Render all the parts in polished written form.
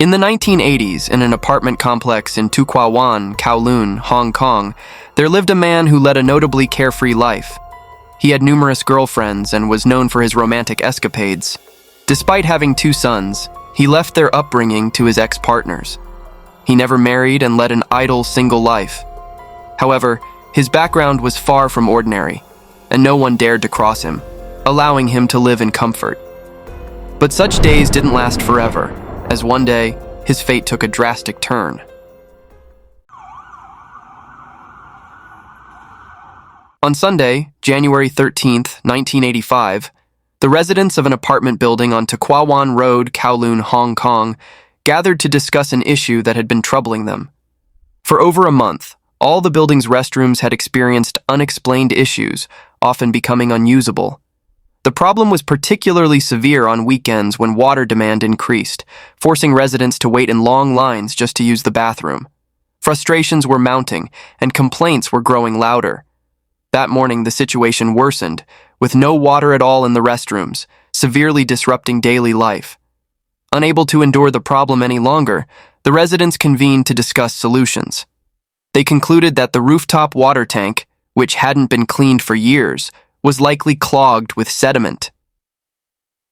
In the 1980s, in an apartment complex in Tu Kwa Wan, Kowloon, Hong Kong, there lived a man who led a notably carefree life. He had numerous girlfriends and was known for his romantic escapades. Despite having 2 sons, he left their upbringing to his ex-partners. He never married and led an idle, single life. However, his background was far from ordinary, and no one dared to cross him, allowing him to live in comfort. But such days didn't last forever, as one day, his fate took a drastic turn. On Sunday, January 13th, 1985, the residents of an apartment building on Tu Kwa Wan Road, Kowloon, Hong Kong, gathered to discuss an issue that had been troubling them. For over a month, all the building's restrooms had experienced unexplained issues, often becoming unusable. The problem was particularly severe on weekends when water demand increased, forcing residents to wait in long lines just to use the bathroom. Frustrations were mounting, and complaints were growing louder. That morning, the situation worsened, with no water at all in the restrooms, severely disrupting daily life. Unable to endure the problem any longer, the residents convened to discuss solutions. They concluded that the rooftop water tank, which hadn't been cleaned for years, was likely clogged with sediment.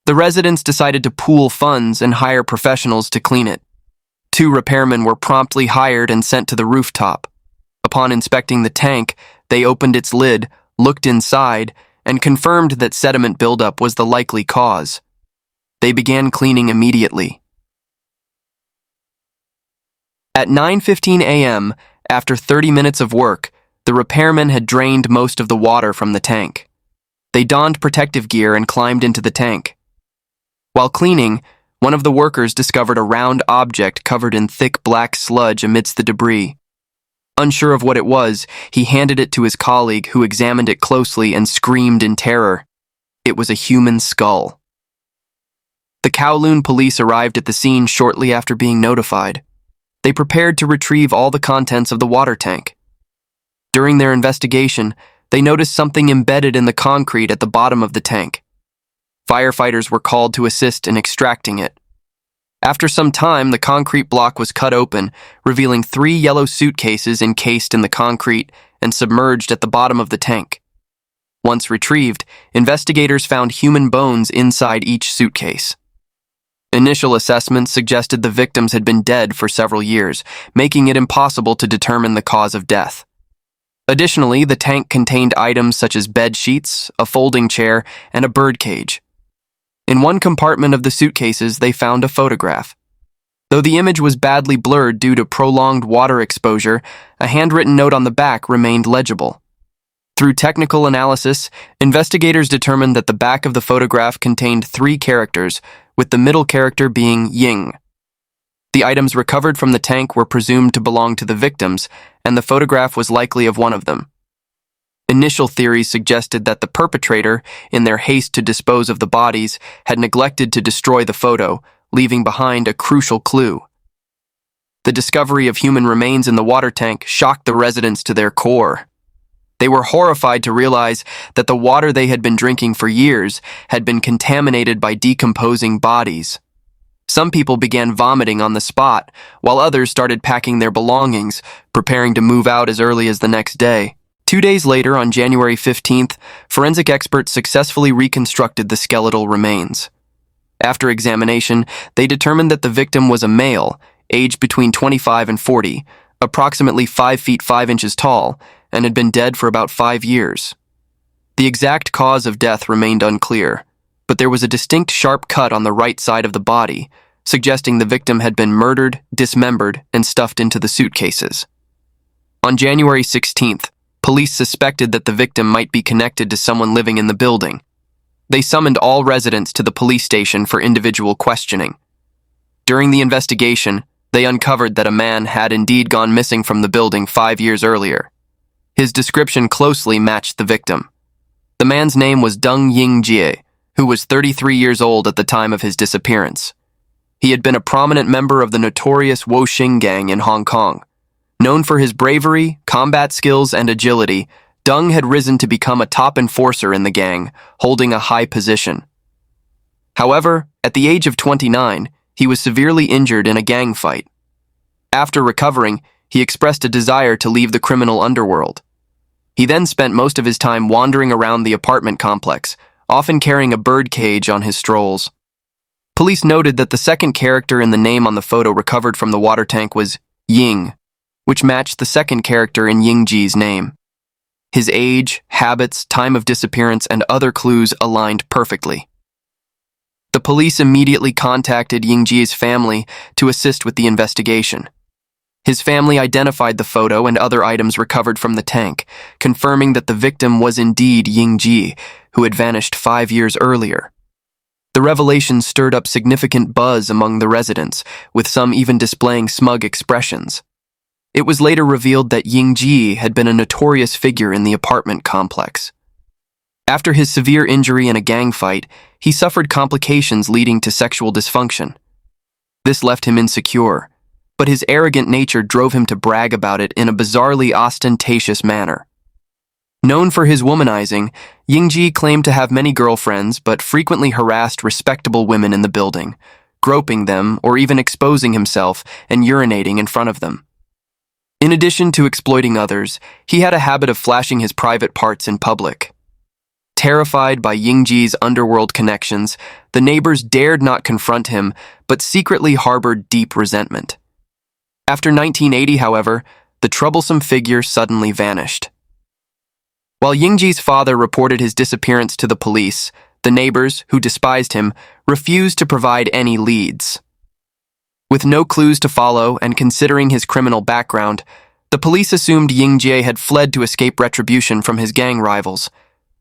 The residents decided to pool funds and hire professionals to clean it. 2 repairmen were promptly hired and sent to the rooftop. Upon inspecting the tank, they opened its lid, looked inside, and confirmed that sediment buildup was the likely cause. They began cleaning immediately. At 9:15 a.m., after 30 minutes of work, the repairmen had drained most of the water from the tank. They donned protective gear and climbed into the tank. While cleaning, one of the workers discovered a round object covered in thick black sludge amidst the debris. Unsure of what it was, he handed it to his colleague, who examined it closely and screamed in terror. It was a human skull. The Kowloon police arrived at the scene shortly after being notified. They prepared to retrieve all the contents of the water tank. During their investigation, they noticed something embedded in the concrete at the bottom of the tank. Firefighters were called to assist in extracting it. After some time, the concrete block was cut open, revealing 3 yellow suitcases encased in the concrete and submerged at the bottom of the tank. Once retrieved, investigators found human bones inside each suitcase. Initial assessments suggested the victims had been dead for several years, making it impossible to determine the cause of death. Additionally, the tank contained items such as bed sheets, a folding chair, and a bird cage. In one compartment of the suitcases, they found a photograph. Though the image was badly blurred due to prolonged water exposure, a handwritten note on the back remained legible. Through technical analysis, investigators determined that the back of the photograph contained 3 characters, with the middle character being Ying. The items recovered from the tank were presumed to belong to the victims, and the photograph was likely of one of them. Initial theories suggested that the perpetrator, in their haste to dispose of the bodies, had neglected to destroy the photo, leaving behind a crucial clue. The discovery of human remains in the water tank shocked the residents to their core. They were horrified to realize that the water they had been drinking for years had been contaminated by decomposing bodies. Some people began vomiting on the spot, while others started packing their belongings, preparing to move out as early as the next day. 2 days later, on January 15th, forensic experts successfully reconstructed the skeletal remains. After examination, they determined that the victim was a male, aged between 25 and 40, approximately 5 feet 5 inches tall, and had been dead for about 5 years. The exact cause of death remained unclear, but there was a distinct sharp cut on the right side of the body, suggesting the victim had been murdered, dismembered, and stuffed into the suitcases. On January 16th, police suspected that the victim might be connected to someone living in the building. They summoned all residents to the police station for individual questioning. During the investigation, they uncovered that a man had indeed gone missing from the building 5 years earlier. His description closely matched the victim. The man's name was Deng Ying Jie, who was 33 years old at the time of his disappearance. He had been a prominent member of the notorious Woxing gang in Hong Kong. Known for his bravery, combat skills, and agility, Deng had risen to become a top enforcer in the gang, holding a high position. However, at the age of 29, he was severely injured in a gang fight. After recovering, he expressed a desire to leave the criminal underworld. He then spent most of his time wandering around the apartment complex, often carrying a bird cage on his strolls. Police noted that the second character in the name on the photo recovered from the water tank was Ying, which matched the second character in Ying Jie's name. His age, habits, time of disappearance, and other clues aligned perfectly. The police immediately contacted Ying Jie's family to assist with the investigation. His family identified the photo and other items recovered from the tank, confirming that the victim was indeed Ying Jie, who had vanished 5 years earlier. The revelation stirred up significant buzz among the residents, with some even displaying smug expressions. It was later revealed that Ying Jie had been a notorious figure in the apartment complex. After his severe injury in a gang fight, he suffered complications leading to sexual dysfunction. This left him insecure, but his arrogant nature drove him to brag about it in a bizarrely ostentatious manner. Known for his womanizing, Ying Jie claimed to have many girlfriends but frequently harassed respectable women in the building, groping them or even exposing himself and urinating in front of them. In addition to exploiting others, he had a habit of flashing his private parts in public. Terrified by Ying Jie's underworld connections, the neighbors dared not confront him but secretly harbored deep resentment. After 1980, however, the troublesome figure suddenly vanished. While Ying Jie's father reported his disappearance to the police, the neighbors, who despised him, refused to provide any leads. With no clues to follow and considering his criminal background, the police assumed Ying Jie had fled to escape retribution from his gang rivals.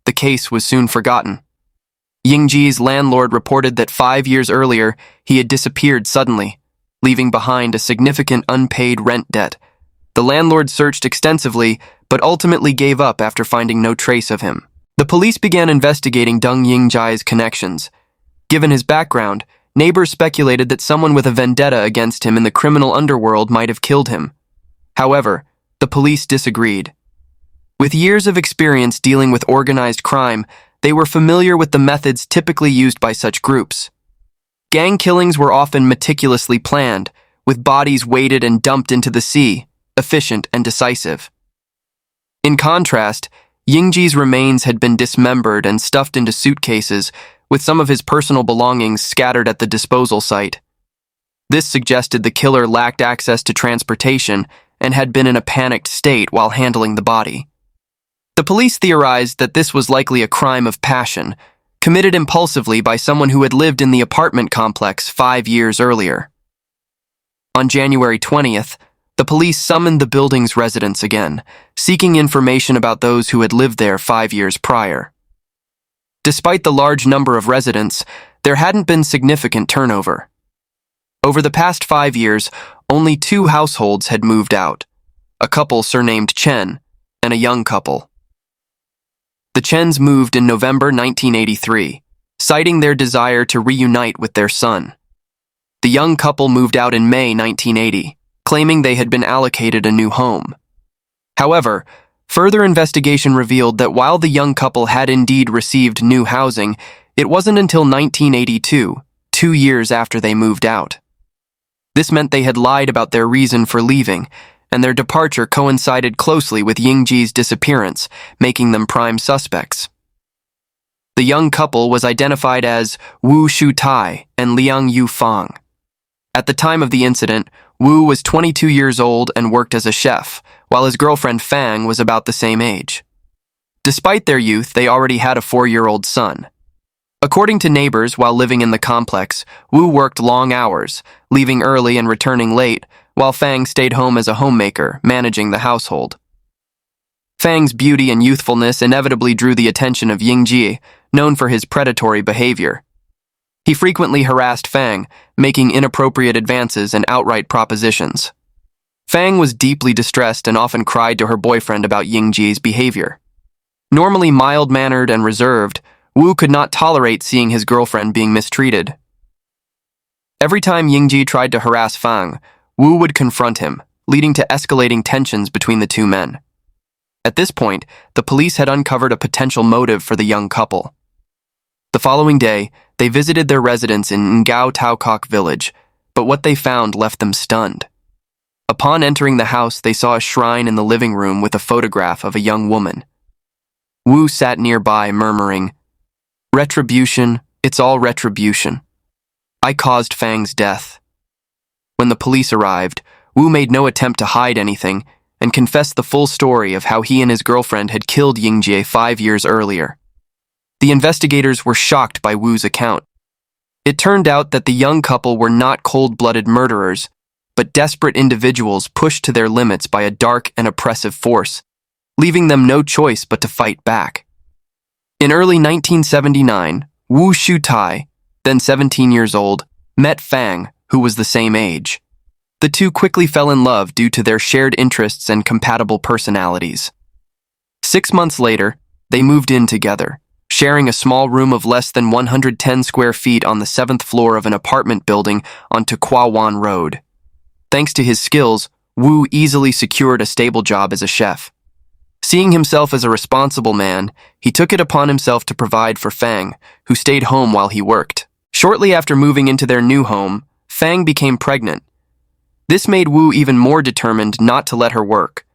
The case was soon forgotten. Ying Jie's landlord reported that 5 years earlier he had disappeared suddenly, leaving behind a significant unpaid rent debt. The landlord searched extensively, but ultimately gave up after finding no trace of him. The police began investigating Deng Ying Jie's connections. Given his background, neighbors speculated that someone with a vendetta against him in the criminal underworld might have killed him. However, the police disagreed. With years of experience dealing with organized crime, they were familiar with the methods typically used by such groups. Gang killings were often meticulously planned, with bodies weighted and dumped into the sea, efficient and decisive. In contrast, Ying Jie's remains had been dismembered and stuffed into suitcases, with some of his personal belongings scattered at the disposal site. This suggested the killer lacked access to transportation and had been in a panicked state while handling the body. The police theorized that this was likely a crime of passion, committed impulsively by someone who had lived in the apartment complex 5 years earlier. On January 20th, the police summoned the building's residents again, seeking information about those who had lived there 5 years prior. Despite the large number of residents, there hadn't been significant turnover. Over the past 5 years, only 2 households had moved out, a couple surnamed Chen and a young couple. The Chens moved in November 1983, citing their desire to reunite with their son. The young couple moved out in May 1980, claiming they had been allocated a new home. However, further investigation revealed that while the young couple had indeed received new housing, it wasn't until 1982, 2 years after they moved out. This meant they had lied about their reason for leaving, and their departure coincided closely with Ying Jie's disappearance, making them prime suspects. The young couple was identified as Xu Tai and Liang Yu Fang. At the time of the incident, Wu was 22 years old and worked as a chef, while his girlfriend Fang was about the same age. Despite their youth, they already had a 4-year-old son. According to neighbors, while living in the complex, Wu worked long hours, leaving early and returning late, while Fang stayed home as a homemaker, managing the household. Fang's beauty and youthfulness inevitably drew the attention of Ying Jie, known for his predatory behavior. He frequently harassed Fang, making inappropriate advances and outright propositions. Fang was deeply distressed and often cried to her boyfriend about Ying Jie's behavior. Normally mild-mannered and reserved, Wu could not tolerate seeing his girlfriend being mistreated. Every time Ying Jie tried to harass Fang, Wu would confront him, leading to escalating tensions between the two men. At this point, the police had uncovered a potential motive for the young couple. The following day, they visited their residence in Ngao Tao Kok village, but what they found left them stunned. Upon entering the house, they saw a shrine in the living room with a photograph of a young woman. Wu sat nearby, murmuring, "Retribution, it's all retribution. I caused Fang's death." When the police arrived, Wu made no attempt to hide anything and confessed the full story of how he and his girlfriend had killed Ying Jie 5 years earlier. The investigators were shocked by Wu's account. It turned out that the young couple were not cold-blooded murderers, but desperate individuals pushed to their limits by a dark and oppressive force, leaving them no choice but to fight back. In early 1979, Xu Tai, then 17 years old, met Fang, who was the same age. The two quickly fell in love due to their shared interests and compatible personalities. 6 months later, they moved in together, sharing a small room of less than 110 square feet on the 7th floor of an apartment building on Tuquawan Road. Thanks to his skills, Wu easily secured a stable job as a chef. Seeing himself as a responsible man, he took it upon himself to provide for Fang, who stayed home while he worked. Shortly after moving into their new home, Fang became pregnant. This made Wu even more determined not to let her work.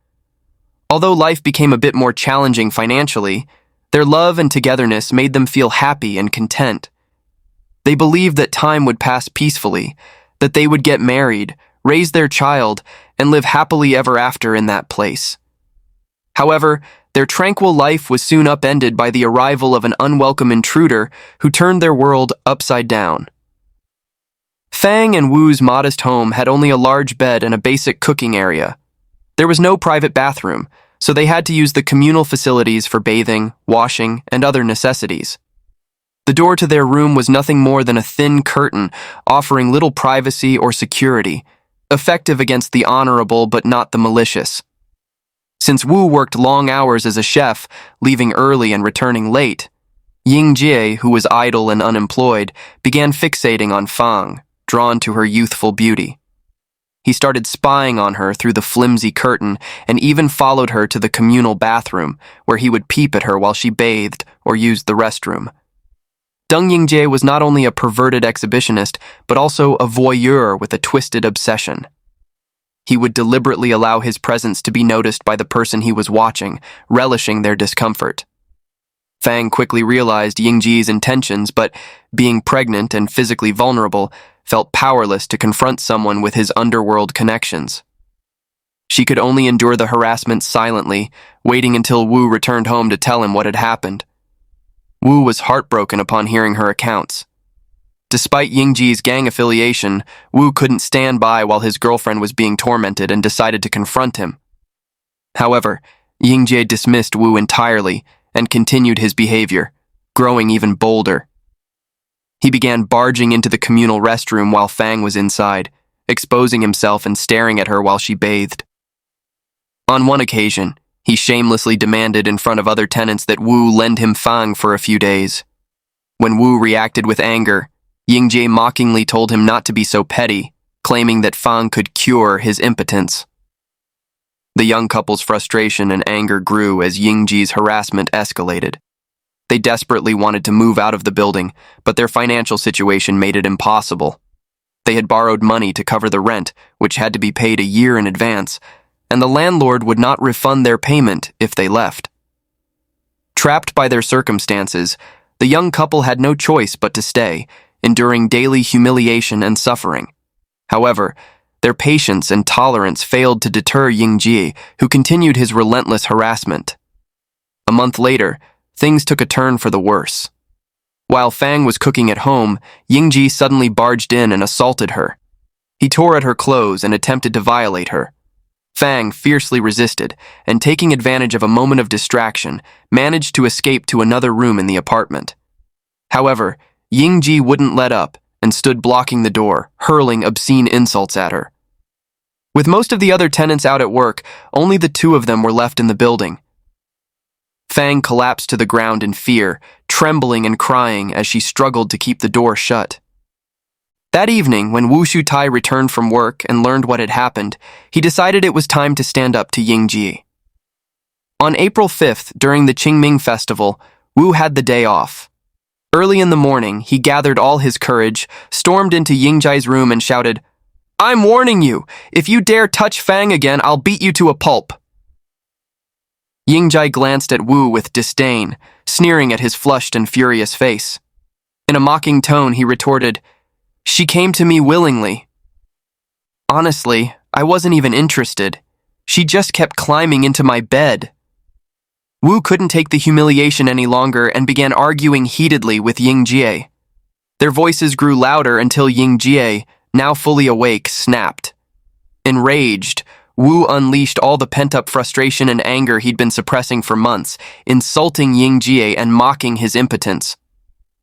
Although life became a bit more challenging financially, their love and togetherness made them feel happy and content. They believed that time would pass peacefully, that they would get married, raise their child, and live happily ever after in that place. However, their tranquil life was soon upended by the arrival of an unwelcome intruder who turned their world upside down. Fang and Wu's modest home had only a large bed and a basic cooking area. There was no private bathroom, so they had to use the communal facilities for bathing, washing, and other necessities. The door to their room was nothing more than a thin curtain, offering little privacy or security, effective against the honorable but not the malicious. Since Wu worked long hours as a chef, leaving early and returning late, Ying Jie, who was idle and unemployed, began fixating on Fang, drawn to her youthful beauty. He started spying on her through the flimsy curtain and even followed her to the communal bathroom, where he would peep at her while she bathed or used the restroom. Deng Ying Jie was not only a perverted exhibitionist, but also a voyeur with a twisted obsession. He would deliberately allow his presence to be noticed by the person he was watching, relishing their discomfort. Fang quickly realized Ying Jie's intentions, but, being pregnant and physically vulnerable, felt powerless to confront someone with his underworld connections. She could only endure the harassment silently, waiting until Wu returned home to tell him what had happened. Wu was heartbroken upon hearing her accounts. Despite Ying Jie's gang affiliation, Wu couldn't stand by while his girlfriend was being tormented and decided to confront him. However, Ying Jie dismissed Wu entirely and continued his behavior, growing even bolder. He began barging into the communal restroom while Fang was inside, exposing himself and staring at her while she bathed. On one occasion, he shamelessly demanded in front of other tenants that Wu lend him Fang for a few days. When Wu reacted with anger, Ying Jie mockingly told him not to be so petty, claiming that Fang could cure his impotence. The young couple's frustration and anger grew as Ying Jie's harassment escalated. They desperately wanted to move out of the building, but their financial situation made it impossible. They had borrowed money to cover the rent, which had to be paid a year in advance, and the landlord would not refund their payment if they left. Trapped by their circumstances, the young couple had no choice but to stay, enduring daily humiliation and suffering. However, their patience and tolerance failed to deter Ying Jie, who continued his relentless harassment. A month later, things took a turn for the worse. While Fang was cooking at home, Ying Jie suddenly barged in and assaulted her. He tore at her clothes and attempted to violate her. Fang fiercely resisted, and taking advantage of a moment of distraction, managed to escape to another room in the apartment. However, Ying Jie wouldn't let up and stood blocking the door, hurling obscene insults at her. With most of the other tenants out at work, only the two of them were left in the building. Fang collapsed to the ground in fear, trembling and crying as she struggled to keep the door shut. That evening, when Xu Tai returned from work and learned what had happened, he decided it was time to stand up to Ying Jie. On April 5th, during the Qingming festival, Wu had the day off. Early in the morning, he gathered all his courage, stormed into Ying Jie's room and shouted, I'm warning you. If you dare touch Fang again, I'll beat you to a pulp. Ying Jie glanced at Wu with disdain, sneering at his flushed and furious face. In a mocking tone, he retorted, "She came to me willingly." Honestly, I wasn't even interested. She just kept climbing into my bed. Wu couldn't take the humiliation any longer and began arguing heatedly with Ying Jie. Their voices grew louder until Ying Jie, now fully awake, snapped. Enraged, Wu unleashed all the pent-up frustration and anger he'd been suppressing for months, insulting Ying Jie and mocking his impotence.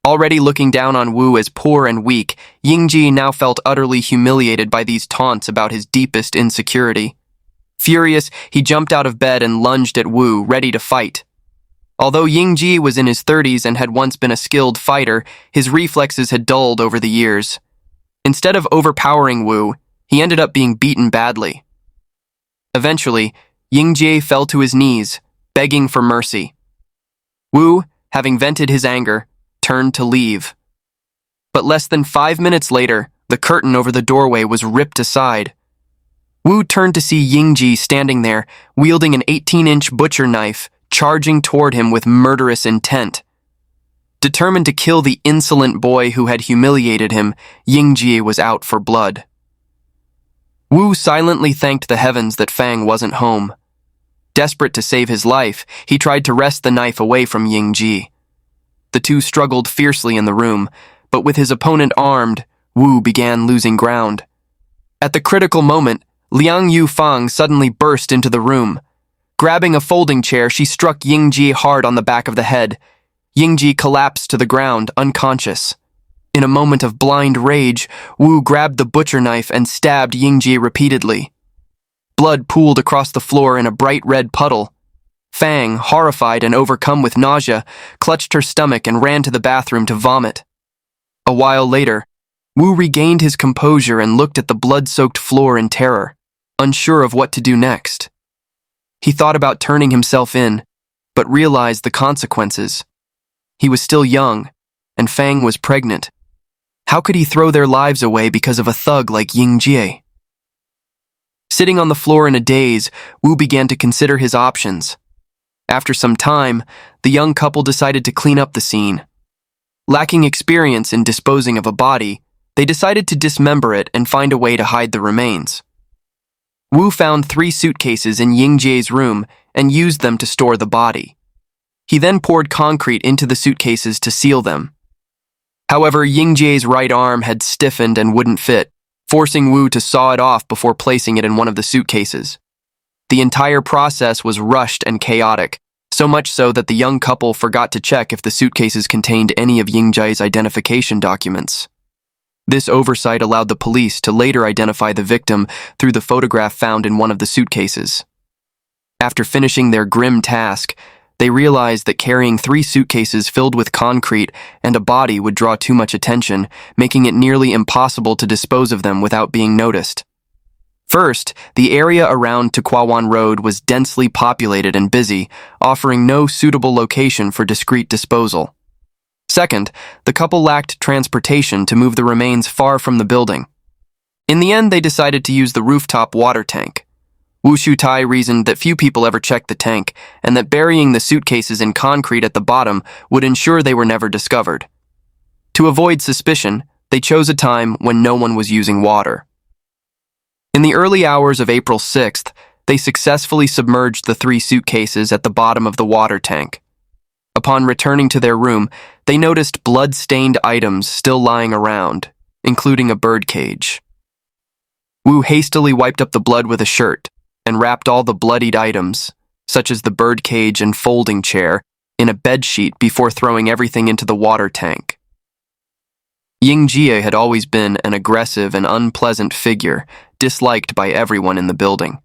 Already looking down on Wu as poor and weak, Ying Jie now felt utterly humiliated by these taunts about his deepest insecurity. Furious, he jumped out of bed and lunged at Wu, ready to fight. Although Ying Jie was in his 30s and had once been a skilled fighter, his reflexes had dulled over the years. Instead of overpowering Wu, he ended up being beaten badly. Eventually, Ying Jie fell to his knees, begging for mercy. Wu, having vented his anger, turned to leave. But less than 5 minutes later, the curtain over the doorway was ripped aside. Wu turned to see Ying Jie standing there, wielding an 18-inch butcher knife, charging toward him with murderous intent. Determined to kill the insolent boy who had humiliated him, Ying Jie was out for blood. Wu silently thanked the heavens that Fang wasn't home. Desperate to save his life, he tried to wrest the knife away from Ying Jie. The two struggled fiercely in the room, but with his opponent armed, Wu began losing ground. At the critical moment, Liang Yu Fang suddenly burst into the room. Grabbing a folding chair, she struck Ying Jie hard on the back of the head. Ying Jie collapsed to the ground, unconscious. In a moment of blind rage, Wu grabbed the butcher knife and stabbed Ying Jie repeatedly. Blood pooled across the floor in a bright red puddle. Fang, horrified and overcome with nausea, clutched her stomach and ran to the bathroom to vomit. A while later, Wu regained his composure and looked at the blood-soaked floor in terror, unsure of what to do next. He thought about turning himself in, but realized the consequences. He was still young, and Fang was pregnant. How could he throw their lives away because of a thug like Ying Jie? Sitting on the floor in a daze, Wu began to consider his options. After some time, the young couple decided to clean up the scene. Lacking experience in disposing of a body, they decided to dismember it and find a way to hide the remains. Wu found 3 suitcases in Ying Jie's room and used them to store the body. He then poured concrete into the suitcases to seal them. However, Ying Jie's right arm had stiffened and wouldn't fit, forcing Wu to saw it off before placing it in one of the suitcases. The entire process was rushed and chaotic, so much so that the young couple forgot to check if the suitcases contained any of Ying Jie's identification documents. This oversight allowed the police to later identify the victim through the photograph found in one of the suitcases. After finishing their grim task, they realized that carrying 3 suitcases filled with concrete and a body would draw too much attention, making it nearly impossible to dispose of them without being noticed. First, the area around Tuquawan Road was densely populated and busy, offering no suitable location for discreet disposal. Second, the couple lacked transportation to move the remains far from the building. In the end, they decided to use the rooftop water tank. Xu Tai reasoned that few people ever checked the tank, and that burying the suitcases in concrete at the bottom would ensure they were never discovered. To avoid suspicion, they chose a time when no one was using water. In the early hours of April 6th, they successfully submerged the 3 suitcases at the bottom of the water tank. Upon returning to their room, they noticed blood-stained items still lying around, including a birdcage. Wu hastily wiped up the blood with a shirt and wrapped all the bloodied items, such as the birdcage and folding chair, in a bedsheet before throwing everything into the water tank. Ying Jie had always been an aggressive and unpleasant figure, disliked by everyone in the building.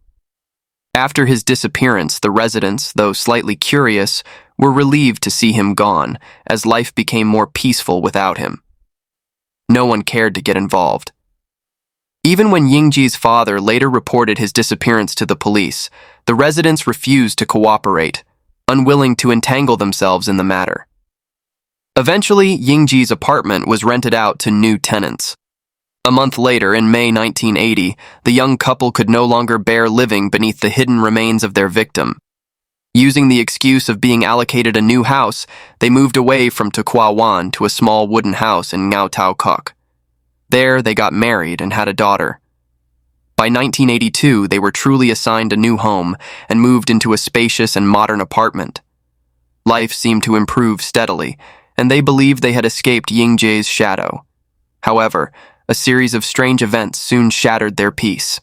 After his disappearance, the residents, though slightly curious, were relieved to see him gone, as life became more peaceful without him. No one cared to get involved. Even when Ying Jie's father later reported his disappearance to the police, the residents refused to cooperate, unwilling to entangle themselves in the matter. Eventually, Ying Jie's apartment was rented out to new tenants. A month later, in May 1980, the young couple could no longer bear living beneath the hidden remains of their victim. Using the excuse of being allocated a new house, they moved away from To Kwa Wan to a small wooden house in Ngau Tau Kok. There, they got married and had a daughter. By 1982, they were truly assigned a new home and moved into a spacious and modern apartment. Life seemed to improve steadily, and they believed they had escaped Ying Jie's shadow. However, a series of strange events soon shattered their peace.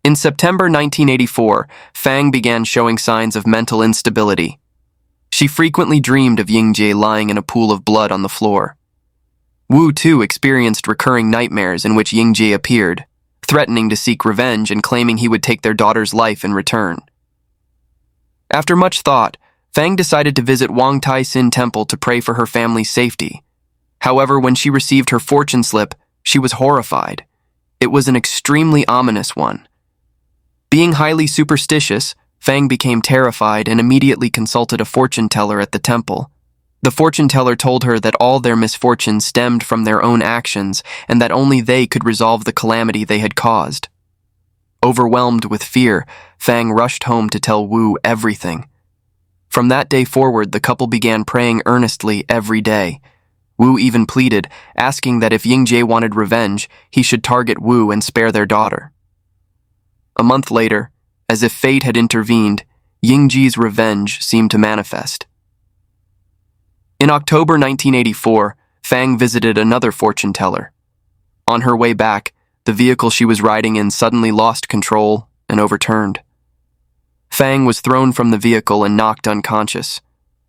In September 1984, Fang began showing signs of mental instability. She frequently dreamed of Ying Jie lying in a pool of blood on the floor. Wu, too, experienced recurring nightmares in which Ying Jie appeared, threatening to seek revenge and claiming he would take their daughter's life in return. After much thought, Fang decided to visit Wang Tai Sin Temple to pray for her family's safety. However, when she received her fortune slip, she was horrified. It was an extremely ominous one. Being highly superstitious, Fang became terrified and immediately consulted a fortune teller at the temple. The fortune teller told her that all their misfortunes stemmed from their own actions and that only they could resolve the calamity they had caused. Overwhelmed with fear, Fang rushed home to tell Wu everything. From that day forward, the couple began praying earnestly every day. Wu even pleaded, asking that if Ying Jie wanted revenge, he should target Wu and spare their daughter. A month later, as if fate had intervened, Ying Jie's revenge seemed to manifest. In October 1984, Fang visited another fortune teller. On her way back, the vehicle she was riding in suddenly lost control and overturned. Fang was thrown from the vehicle and knocked unconscious.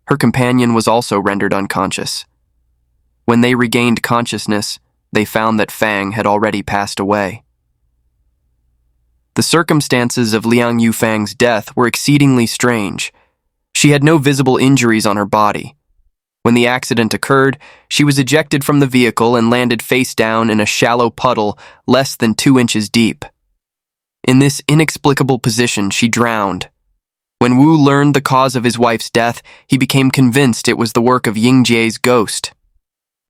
Her companion was also rendered unconscious. When they regained consciousness, they found that Fang had already passed away. The circumstances of Liang Yu Fang's death were exceedingly strange. She had no visible injuries on her body. When the accident occurred, she was ejected from the vehicle and landed face down in a shallow puddle less than 2 inches deep. In this inexplicable position, she drowned. When Wu learned the cause of his wife's death, he became convinced it was the work of Ying Jie's ghost.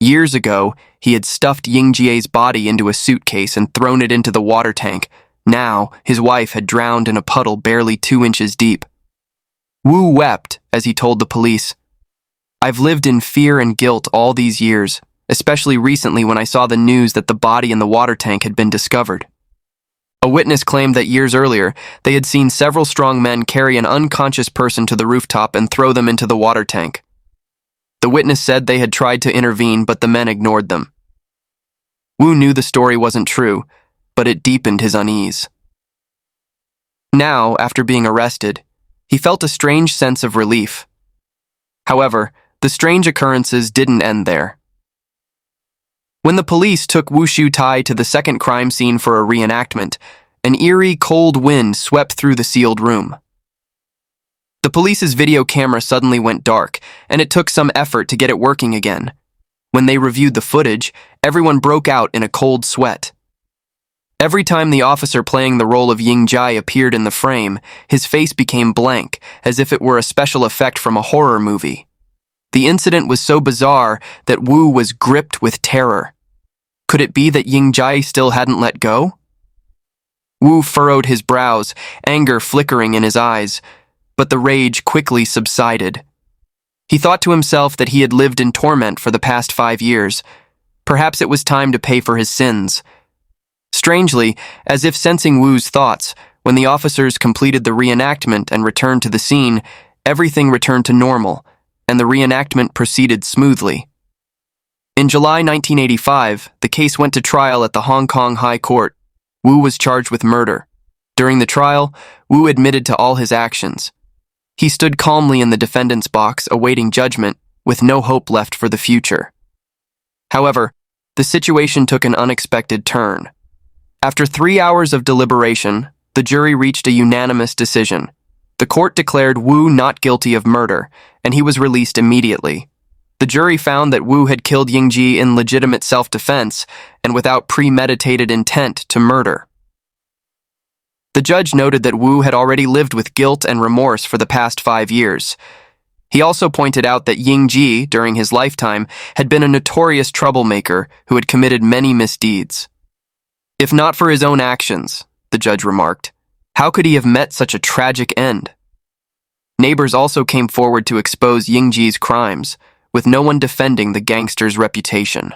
Years ago, he had stuffed Ying Jie's body into a suitcase and thrown it into the water tank. Now, his wife had drowned in a puddle barely 2 inches deep. Wu wept as he told the police, "I've lived in fear and guilt all these years, especially recently when I saw the news that the body in the water tank had been discovered." A witness claimed that years earlier, they had seen several strong men carry an unconscious person to the rooftop and throw them into the water tank. The witness said they had tried to intervene, but the men ignored them. Wu knew the story wasn't true, but it deepened his unease. Now, after being arrested, he felt a strange sense of relief. However, the strange occurrences didn't end there. When the police took Xu Tai to the second crime scene for a reenactment, an eerie, cold wind swept through the sealed room. The police's video camera suddenly went dark, and it took some effort to get it working again. When they reviewed the footage, everyone broke out in a cold sweat. Every time the officer playing the role of Ying Jie appeared in the frame, his face became blank, as if it were a special effect from a horror movie. The incident was so bizarre that Wu was gripped with terror. Could it be that Ying Jie still hadn't let go? Wu furrowed his brows, anger flickering in his eyes, but the rage quickly subsided. He thought to himself that he had lived in torment for the past 5 years. Perhaps it was time to pay for his sins. Strangely, as if sensing Wu's thoughts, when the officers completed the reenactment and returned to the scene, everything returned to normal, and the reenactment proceeded smoothly. In July 1985, the case went to trial at the Hong Kong High Court. Wu was charged with murder. During the trial, Wu admitted to all his actions. He stood calmly in the defendant's box, awaiting judgment, with no hope left for the future. However, the situation took an unexpected turn. After 3 hours of deliberation, the jury reached a unanimous decision. The court declared Wu not guilty of murder, and he was released immediately. The jury found that Wu had killed Ying Jie in legitimate self-defense and without premeditated intent to murder. The judge noted that Wu had already lived with guilt and remorse for the past 5 years. He also pointed out that Ying Jie, during his lifetime, had been a notorious troublemaker who had committed many misdeeds. If not for his own actions, the judge remarked, how could he have met such a tragic end? Neighbors also came forward to expose Ying Jie's crimes, with no one defending the gangster's reputation.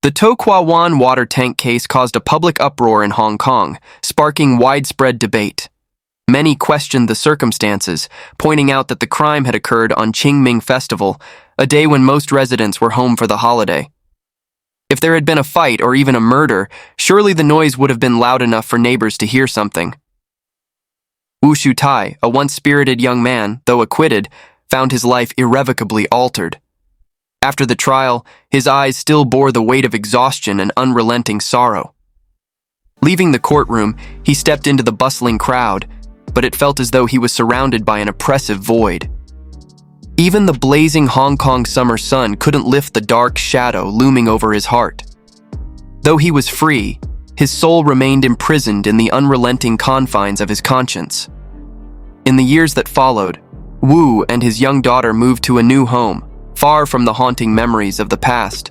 The To Kwa Wan water tank case caused a public uproar in Hong Kong, sparking widespread debate. Many questioned the circumstances, pointing out that the crime had occurred on Qingming Festival, a day when most residents were home for the holiday. If there had been a fight or even a murder, surely the noise would have been loud enough for neighbors to hear something. Xu Tai, a once spirited young man, though acquitted, found his life irrevocably altered. After the trial, his eyes still bore the weight of exhaustion and unrelenting sorrow. Leaving the courtroom, he stepped into the bustling crowd, but it felt as though he was surrounded by an oppressive void. Even the blazing Hong Kong summer sun couldn't lift the dark shadow looming over his heart. Though he was free, his soul remained imprisoned in the unrelenting confines of his conscience. In the years that followed, Wu and his young daughter moved to a new home, far from the haunting memories of the past.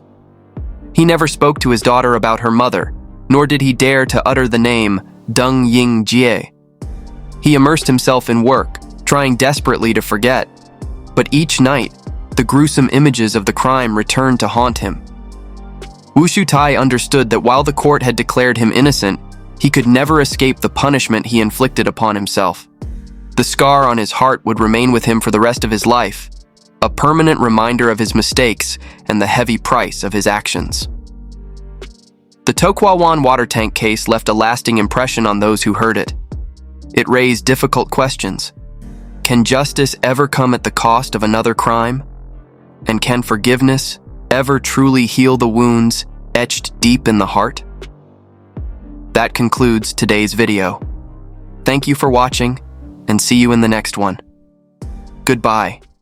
He never spoke to his daughter about her mother, nor did he dare to utter the name Deng Ying Jie. He immersed himself in work, trying desperately to forget. But each night, the gruesome images of the crime returned to haunt him. Xu Tai understood that while the court had declared him innocent, he could never escape the punishment he inflicted upon himself. The scar on his heart would remain with him for the rest of his life, a permanent reminder of his mistakes and the heavy price of his actions. The To Kwa Wan water tank case left a lasting impression on those who heard it. It raised difficult questions. Can justice ever come at the cost of another crime? And can forgiveness ever truly heal the wounds etched deep in the heart? That concludes today's video. Thank you for watching, and see you in the next one. Goodbye.